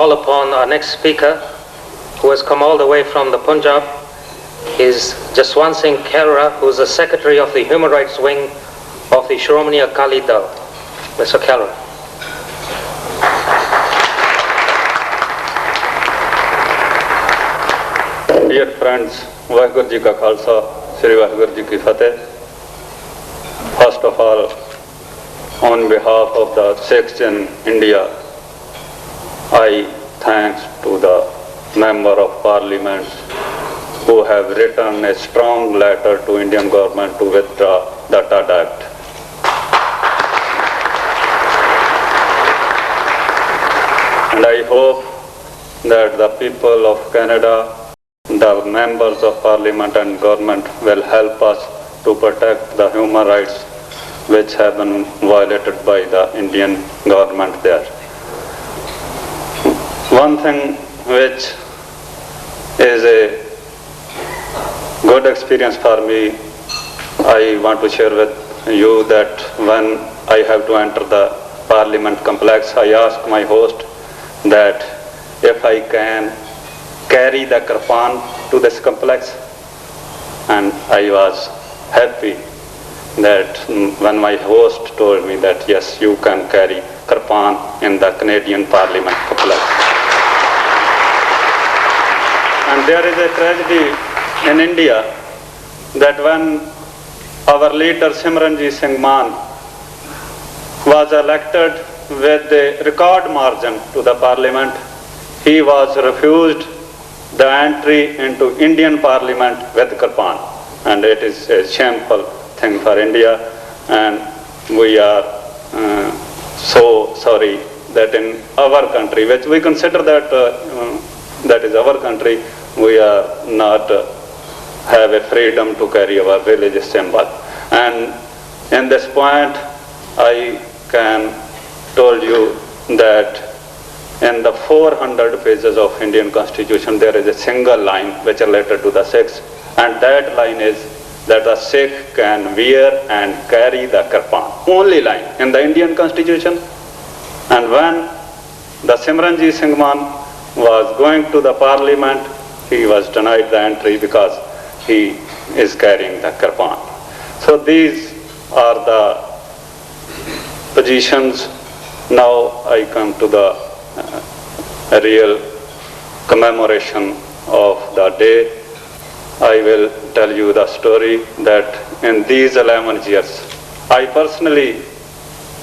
call upon our next speaker, who has come all the way from the Punjab, is Jaswant Singh Khalra, who is the Secretary of the Human Rights Wing of the Shiromani Akali Dal. Mr. Khalra. Dear friends, Vaheguru Ji Ka Khalsa, Shri Vaheguru Ji Ki Fateh. First of all, on behalf of the Sikhs in India, I thanks to the Member of Parliament who have written a strong letter to Indian government to withdraw the TAD Act. And I hope that the people of Canada, the members of Parliament and government will help us to protect the human rights which have been violated by the Indian government there. One thing which is a good experience for me, I want to share with you that when I have to enter the Parliament complex, I ask my host that if I can carry the kirpan to this complex, and I was happy that when my host told me that yes, you can carry kirpan in the Canadian Parliament complex. And there is a tragedy in India that when our leader Simranjit Singh Mann was elected with a record margin to the Parliament, he was refused the entry into Indian Parliament with kirpan, and it is a shameful thing for India, and we are so sorry that in our country, which we consider that that is our country, we are not have a freedom to carry our religious symbol. And in this point, I can told you that in the 400 pages of Indian Constitution, there is a single line which is related to the Sikhs, and that line is that the Sikh can wear and carry the kirpan. Only line in the Indian Constitution. And when the Simranjit Singh Mann was going to the Parliament, he was denied the entry because he is carrying the kirpan. So these are the positions. Now I come to the real commemoration of the day. I will tell you the story that in these 11 years, I personally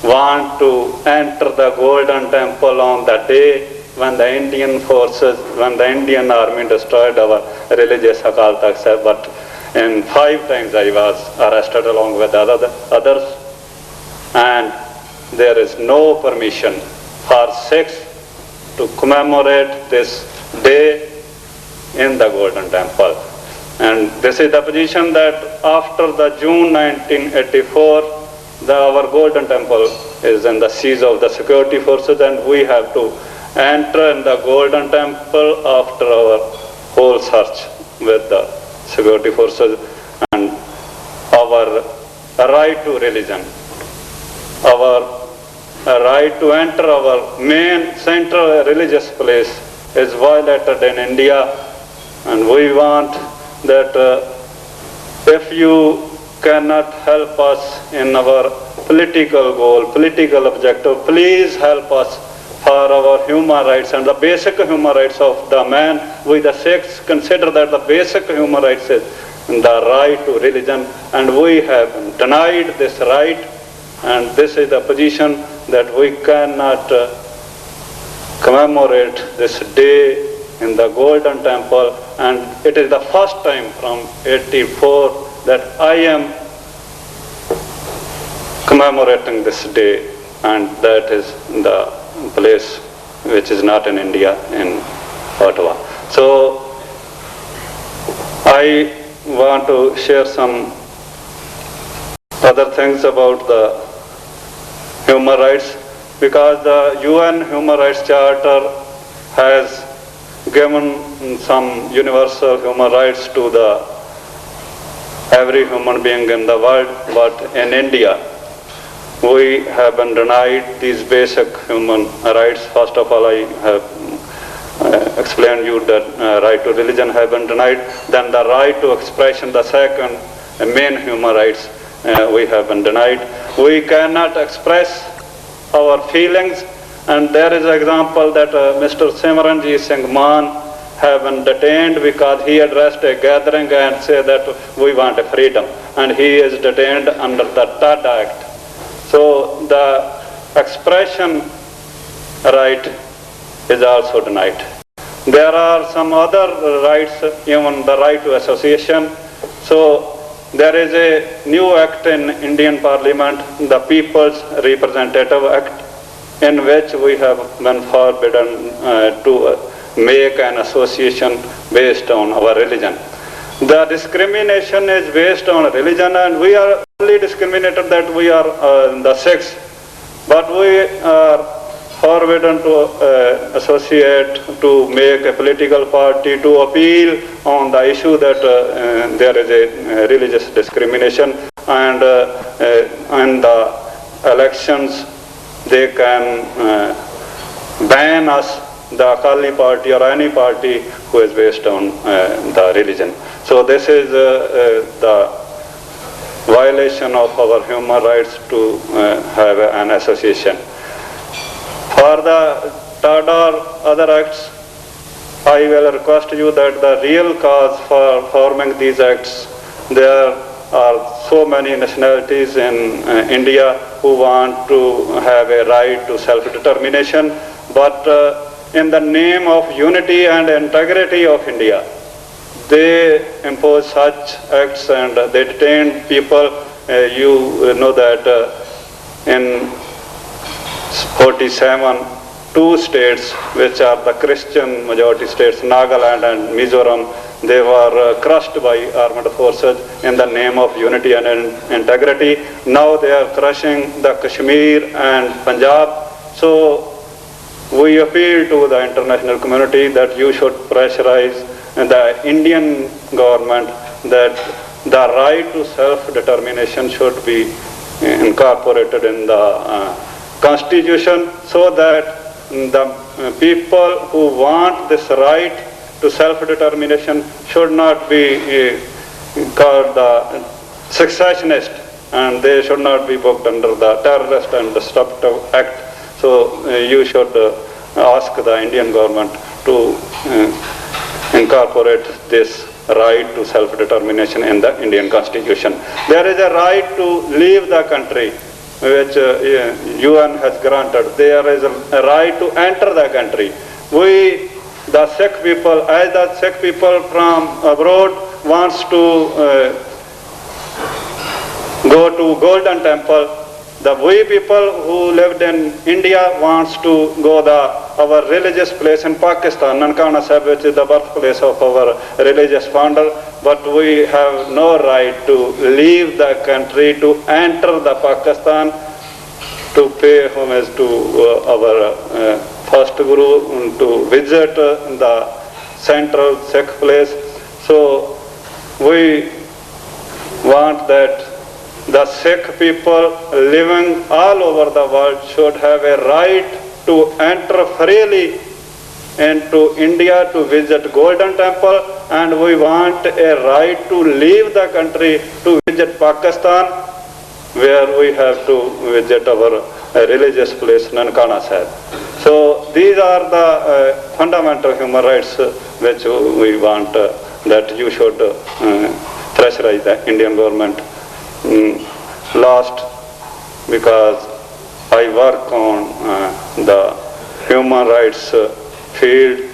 want to enter the Golden Temple on the day when the Indian forces, when the Indian army destroyed our religious Akal Takht Sahib, but in 5 times I was arrested along with others, and there is no permission for Sikhs to commemorate this day in the Golden Temple. And this is the position that after the June 1984, our Golden Temple is in the siege of the security forces, and we have to enter in the Golden Temple after our whole search with the security forces. And our right to religion, our right to enter our main central religious place is violated in India, and we want that if you cannot help us in our political goal, political objective, please help us for our human rights and the basic human rights of the man. We the Sikhs consider that the basic human rights is the right to religion, and we have denied this right, and this is the position that we cannot commemorate this day in the Golden Temple. And it is the first time from 84 that I am commemorating this day, and that is the place which is not in India, in Ottawa. So I want to share some other things about the human rights, because the UN Human Rights Charter has given some universal human rights to every human being in the world, but in India we have been denied these basic human rights. First of all, I have explained you that right to religion have been denied. Then the right to expression, the second main human rights, we have been denied. We cannot express our feelings, and there is an example that Mr. Simranjit Singh Man have been detained because he addressed a gathering and said that we want a freedom, and he is detained under the TAD Act. So the expression right is also denied. There are some other rights, even the right to association. So there is a new act in Indian Parliament, the People's Representative Act, in which we have been forbidden to make an association based on our religion. The discrimination is based on religion, and we are only discriminated that we are the Sikhs, but we are forbidden to associate, to make a political party, to appeal on the issue that there is a religious discrimination, and in the elections they can ban us, the Akali party or any party who is based on the religion. So this is the violation of our human rights to have an association. For the TAD or other acts, I will request you that the real cause for forming these acts, there are so many nationalities in India who want to have a right to self-determination, but in the name of unity and integrity of India, they impose such acts and they detain people. You know that in 47, two states which are the Christian majority states, Nagaland and Mizoram, they were crushed by armed forces in the name of unity and integrity. Now they are crushing the Kashmir and Punjab. So we appeal to the international community that you should pressurize the Indian government that the right to self-determination should be incorporated in the Constitution, so that the people who want this right to self-determination should not be called the secessionist, and they should not be booked under the Terrorist and Destructive Act. So you should ask the Indian government to incorporate this right to self-determination in the Indian Constitution. There is a right to leave the country, which UN has granted. There is a right to enter the country. We, the Sikh people, as the Sikh people from abroad wants to go to Golden Temple, the we people who lived in India wants to go our religious place in Pakistan, Nankana Sahib, which is the birthplace of our religious founder, but we have no right to leave the country to enter the Pakistan to pay homage to our first Guru, to visit the central Sikh place. So we want that the Sikh people living all over the world should have a right to enter freely into India to visit Golden Temple, and we want a right to leave the country to visit Pakistan, where we have to visit our religious place, Nankana Sahib. So these are the fundamental human rights which we want that you should pressurize the Indian government. Last, because I work on the human rights field,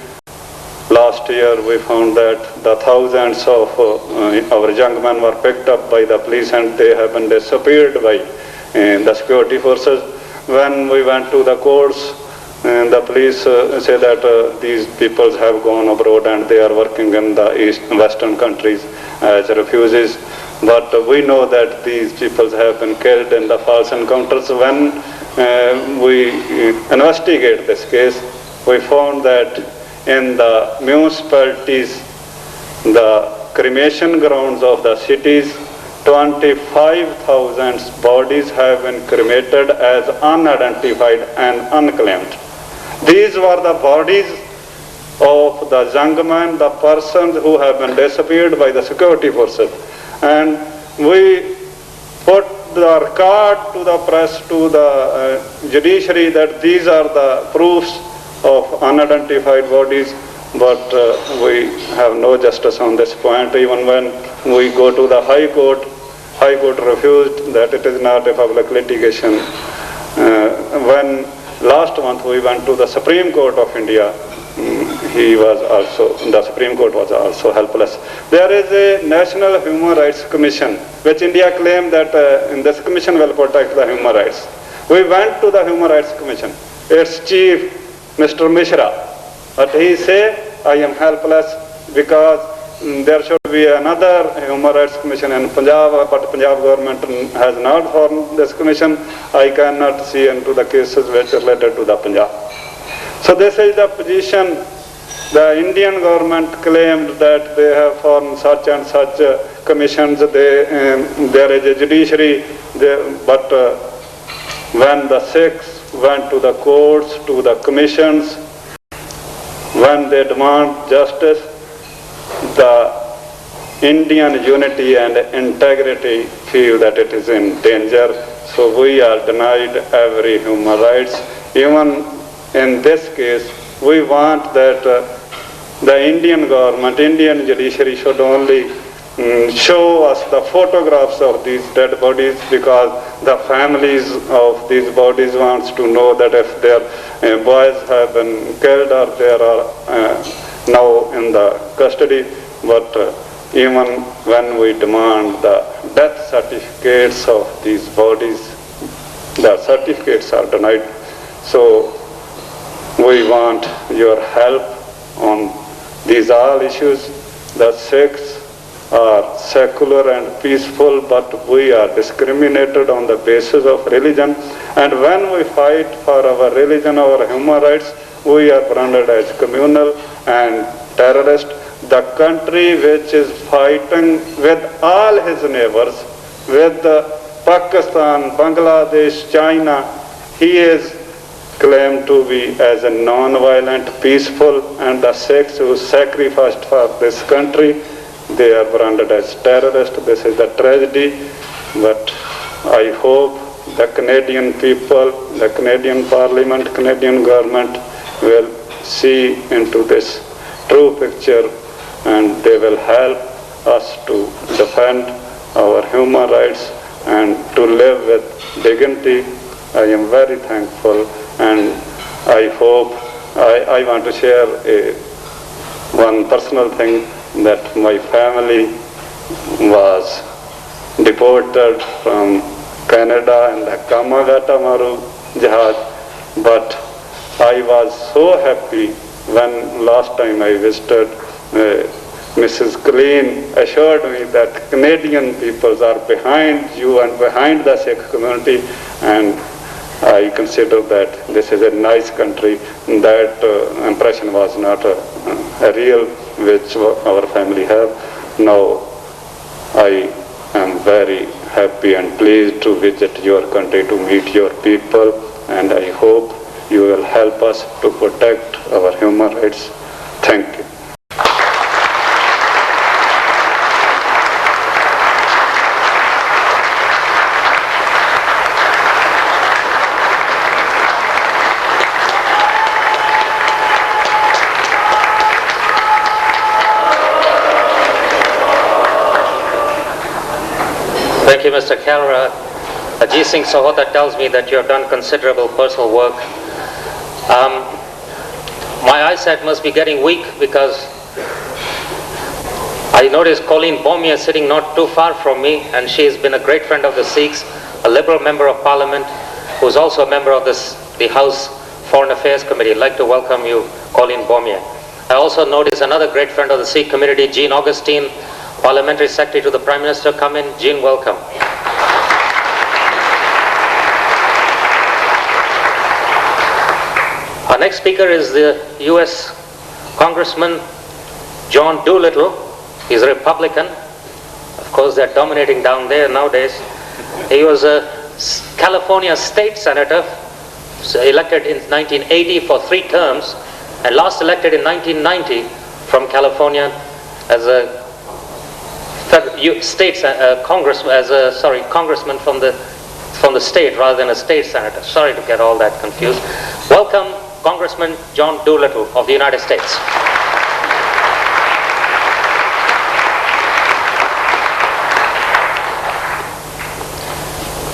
last year we found that the thousands of our young men were picked up by the police and they have been disappeared by the security forces. When we went to the courts, the police say that these people have gone abroad and they are working in the Western countries as refugees. But we know that these people have been killed in the false encounters. When we investigate this case, we found that in the municipalities, the cremation grounds of the cities, 25,000 bodies have been cremated as unidentified and unclaimed. These were the bodies of the young men, the persons who have been disappeared by the security forces. And we put the record to the press, to the judiciary, that these are the proofs of unidentified bodies, but we have no justice on this point. Even when we go to the High Court refused that it is not a public litigation. When last month we went to the Supreme Court of India, the Supreme Court was also helpless. There is a National Human Rights Commission, which India claimed that in this commission will protect the human rights. We went to the Human Rights Commission, its chief, Mr. Mishra, but he said, I am helpless because there should be another Human Rights Commission in Punjab, but Punjab government has not formed this commission. I cannot see into the cases which are related to the Punjab. So this is the position. The Indian government claimed that they have formed such and such commissions. There is a judiciary, but when the Sikhs went to the courts, to the commissions, when they demand justice, the Indian unity and integrity feel that it is in danger. So we are denied every human rights. Even in this case, we want that the Indian government, Indian judiciary should only show us the photographs of these dead bodies, because the families of these bodies wants to know that if their boys have been killed or they are now in the custody. But even when we demand the death certificates of these bodies, the certificates are denied. So we want your help on these all issues. The Sikhs are secular and peaceful, but we are discriminated on the basis of religion. And when we fight for our religion, our human rights, we are branded as communal and terrorist. The country which is fighting with all his neighbors, with Pakistan, Bangladesh, China, he is claimed to be as a non-violent, peaceful, and the Sikhs who sacrificed for this country, they are branded as terrorists. This is the tragedy. But I hope the Canadian people, the Canadian Parliament, Canadian government will see into this true picture, and they will help us to defend our human rights and to live with dignity. I am very thankful, and I hope, I want to share one personal thing, that my family was deported from Canada in the Kamagata Maru Jihad, but I was so happy when last time I visited. Mrs. Clean assured me that Canadian peoples are behind you and behind the Sikh community, and I consider that this is a nice country. That impression was not a real which our family have. Now I am very happy and pleased to visit your country, to meet your people, and I hope you will help us to protect our human rights. Thank you. Thank you, Mr. Khalra. Ajit Singh Sahota tells me that you have done considerable personal work. My eyesight must be getting weak, because I noticed Colleen Bomia sitting not too far from me, and she has been a great friend of the Sikhs, a Liberal member of Parliament, who is also a member of the House Foreign Affairs Committee. I'd like to welcome you, Colleen Bomia. I also noticed another great friend of the Sikh community, Jean Augustine, Parliamentary Secretary to the Prime Minister. Come in, Jean, welcome. Our next speaker is the U.S. Congressman John Doolittle. He's a Republican. Of course, they're dominating down there nowadays. He was a California state senator, elected in 1980 for 3 terms, and last elected in 1990 from California as a congressman from the state rather than a state senator. Sorry to get all that confused. Welcome, Congressman John Doolittle of the United States.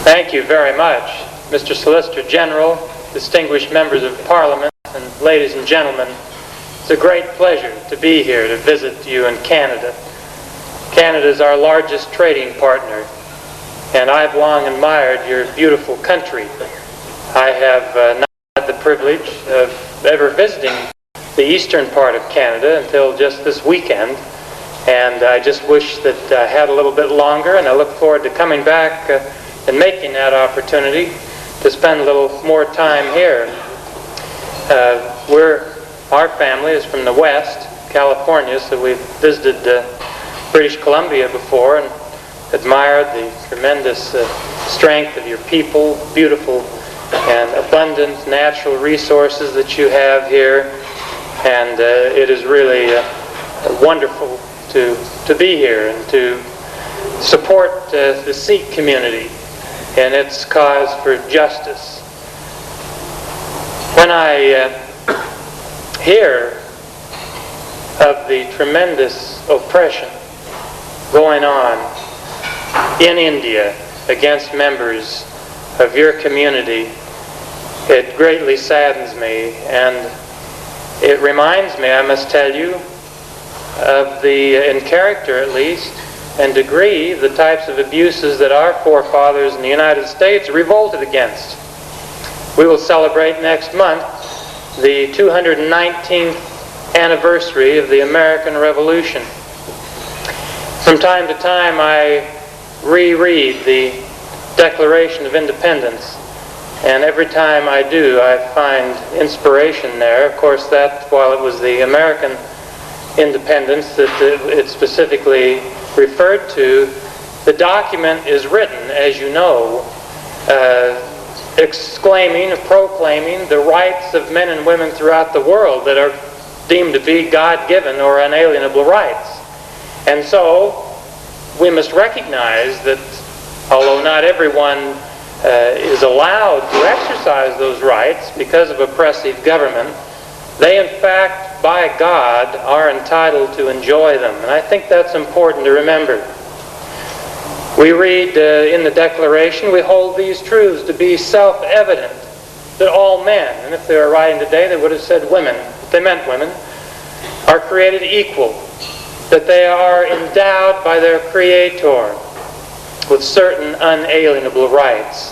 Thank you very much, Mr. Solicitor General, distinguished members of Parliament, and ladies and gentlemen. It's a great pleasure to be here to visit you in Canada. Canada is our largest trading partner, and I've long admired your beautiful country. I have not had the privilege of ever visiting the eastern part of Canada until just this weekend, and I just wish that I had a little bit longer, and I look forward to coming back and making that opportunity to spend a little more time here. Our family is from the West, California, so we've visited British Columbia before and admired the tremendous strength of your people, beautiful and abundant natural resources that you have here, and it is really wonderful to be here and to support the Sikh community in its cause for justice. When I hear of the tremendous oppression going on in India against members of your community, it greatly saddens me, and it reminds me, I must tell you, of in character at least, and degree, the types of abuses that our forefathers in the United States revolted against. We will celebrate next month the 219th anniversary of the American Revolution. From time to time I reread the Declaration of Independence, and every time I do I find inspiration there. Of course, that while it was the American independence that it specifically referred to, the document is written, as you know, exclaiming, proclaiming the rights of men and women throughout the world that are deemed to be God-given or unalienable rights. And so we must recognize that although not everyone is allowed to exercise those rights because of oppressive government, they in fact, by God, are entitled to enjoy them. And I think that's important to remember. We read in the Declaration, we hold these truths to be self-evident, that all men, and if they were writing today they would have said women, but they meant women, are created equal, that they are endowed by their Creator with certain unalienable rights,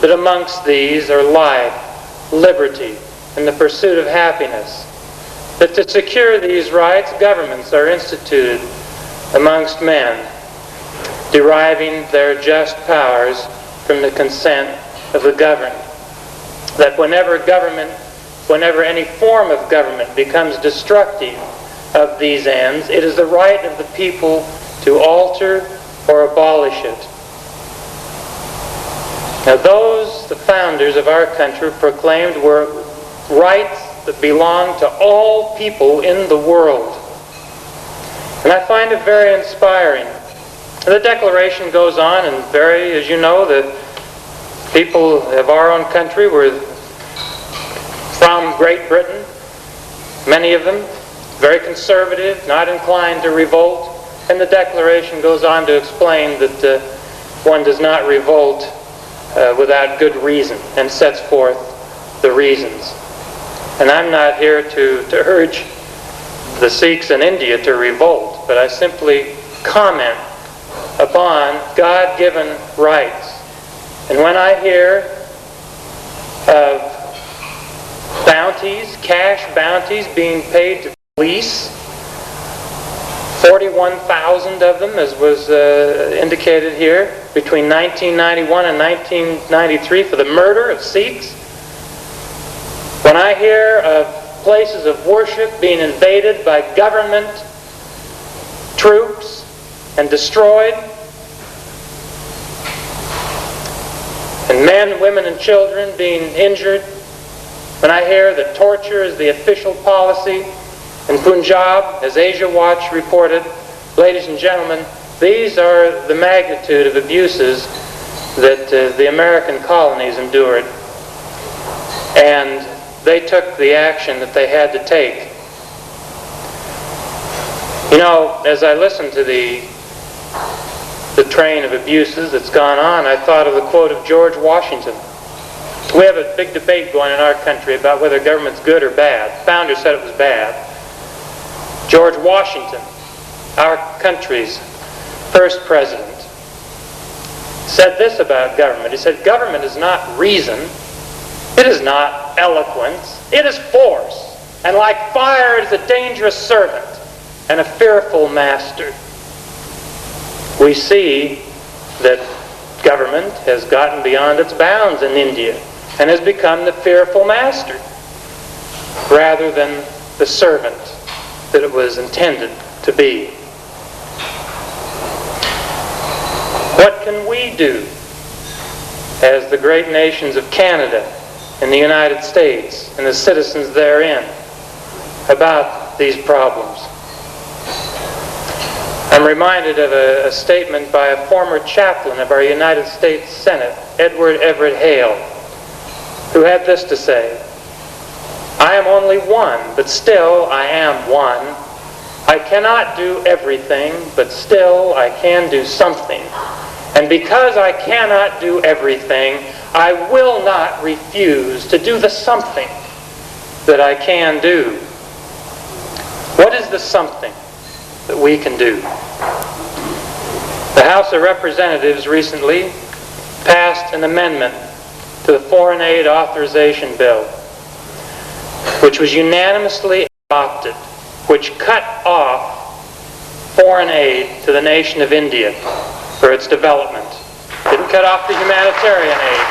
that amongst these are life, liberty, and the pursuit of happiness, that to secure these rights, governments are instituted amongst men, deriving their just powers from the consent of the governed, that whenever any form of government becomes destructive of these ends, it is the right of the people to alter or abolish it. Now those, the founders of our country, proclaimed were rights that belong to all people in the world. And I find it very inspiring. And the Declaration goes on, and as you know, the people of our own country were from Great Britain, many of them, very conservative, not inclined to revolt. And the Declaration goes on to explain that one does not revolt without good reason, and sets forth the reasons. And I'm not here to urge the Sikhs in India to revolt, but I simply comment upon God-given rights. And when I hear of bounties, cash bounties being paid to police, 41,000 of them, as was indicated here, between 1991 and 1993 for the murder of Sikhs. When I hear of places of worship being invaded by government troops and destroyed, and men, women, and children being injured, when I hear that torture is the official policy in Punjab, as Asia Watch reported, ladies and gentlemen, these are the magnitude of abuses that the American colonies endured. And they took the action that they had to take. You know, as I listened to the train of abuses that's gone on, I thought of the quote of George Washington. We have a big debate going in our country about whether government's good or bad. The founder said it was bad. George Washington, our country's first president, said this about government. He said, government is not reason, it is not eloquence, it is force. And like fire, it is a dangerous servant and a fearful master. We see that government has gotten beyond its bounds in India and has become the fearful master rather than the servant that it was intended to be. What can we do as the great nations of Canada and the United States and the citizens therein about these problems? I'm reminded of a statement by a former chaplain of our United States Senate, Edward Everett Hale, who had this to say: I am only one, but still I am one. I cannot do everything, but still I can do something. And because I cannot do everything, I will not refuse to do the something that I can do. What is the something that we can do? The House of Representatives recently passed an amendment to the Foreign Aid Authorization Bill, which was unanimously adopted, which cut off foreign aid to the nation of India for its development. Didn't cut off the humanitarian aid.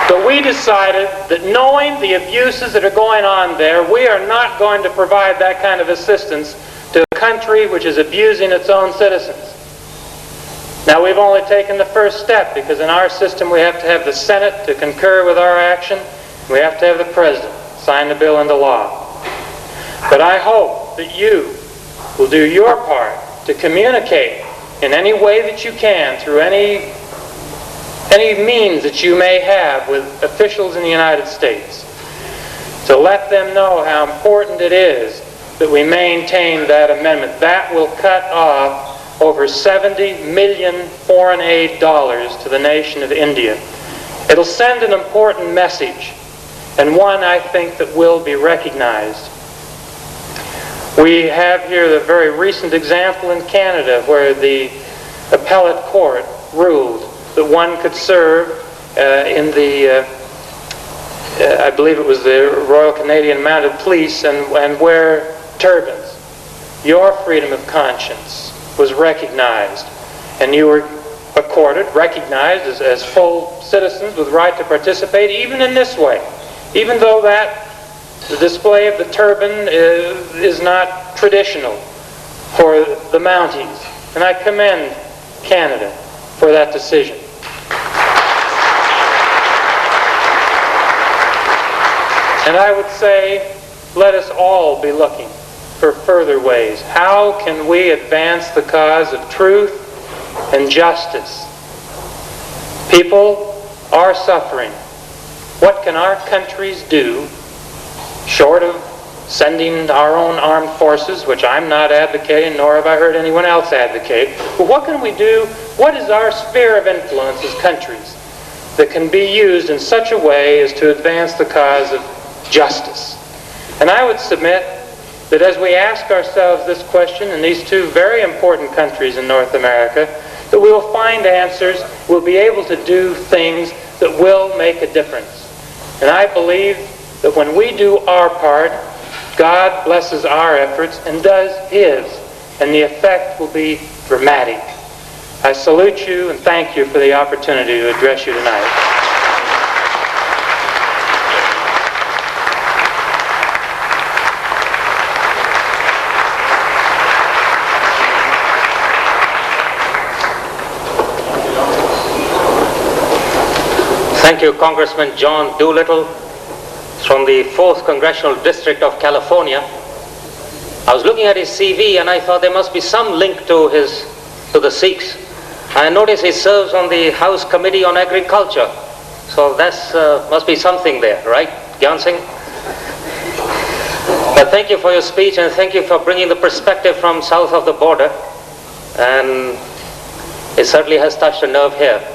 But we decided that, knowing the abuses that are going on there, we are not going to provide that kind of assistance to a country which is abusing its own citizens. Now, we've only taken the first step, because in our system we have to have the Senate to concur with our action. We have to have the President sign the bill into law. But I hope that you will do your part to communicate in any way that you can, through any means that you may have, with officials in the United States, to let them know how important it is that we maintain that amendment. That will cut off over $70 million foreign aid dollars to the nation of India. It'll send an important message, and one, I think, that will be recognized. We have here the very recent example in Canada, where the appellate court ruled that one could serve in the, I believe it was the Royal Canadian Mounted Police, and wear turbans. Your freedom of conscience was recognized, and you were recognized as full citizens with right to participate even in this way, even though the display of the turban is not traditional for the Mounties. And I commend Canada for that decision. And I would say, let us all be looking for further ways. How can we advance the cause of truth and justice? People are suffering. What can our countries do, short of sending our own armed forces, which I'm not advocating, nor have I heard anyone else advocate, but what can we do? What is our sphere of influence as countries that can be used in such a way as to advance the cause of justice? And I would submit that as we ask ourselves this question in these two very important countries in North America, that we will find answers, we'll be able to do things that will make a difference. And I believe that when we do our part, God blesses our efforts and does His, and the effect will be dramatic. I salute you and thank you for the opportunity to address you tonight. Thank you, Congressman John Doolittle from the 4th Congressional District of California. I was looking at his CV and I thought there must be some link to the Sikhs. I noticed he serves on the House Committee on Agriculture. So that's must be something there, right, Gyan Singh? But thank you for your speech and thank you for bringing the perspective from south of the border. And it certainly has touched a nerve here.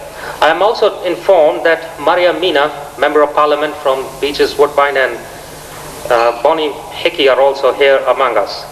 I am also informed that Maria Meena, Member of Parliament from Beaches, Woodbine and Bonnie Hickey are also here among us.